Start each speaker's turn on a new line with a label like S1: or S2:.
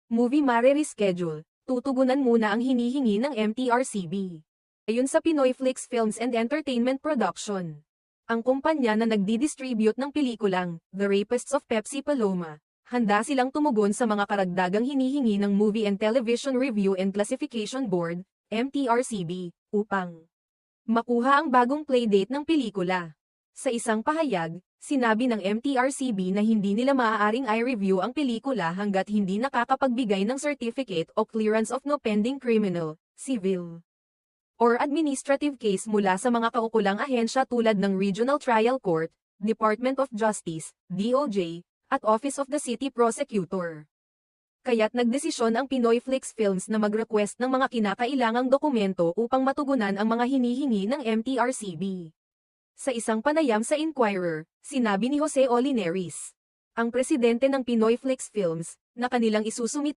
S1: Movie mare-reschedule, tutugunan muna ang hinihingi ng MTRCB. Ayon sa Pinoy Flix Films and Entertainment Production, ang kumpanya na nagdi-distribute ng pelikulang The Rapists of Pepsi Paloma, handa silang tumugon sa mga karagdagang hinihingi ng Movie and Television Review and Classification Board, MTRCB, upang makuha ang bagong playdate ng pelikula. Sa isang pahayag, sinabi ng MTRCB na hindi nila maaaring i-review ang pelikula hanggat hindi nakakapagbigay ng certificate o clearance of no pending criminal, civil, or administrative case mula sa mga kaukulang ahensya tulad ng Regional Trial Court, Department of Justice, DOJ, at Office of the City Prosecutor. Kaya't nagdesisyon ang Pinoy Flix Films na mag-request ng mga kinakailangang dokumento upang matugunan ang mga hinihingi ng MTRCB. Sa isang panayam sa Inquirer, sinabi ni Jose Olineris, ang presidente ng Pinoy Flix Films, na kanilang isusumit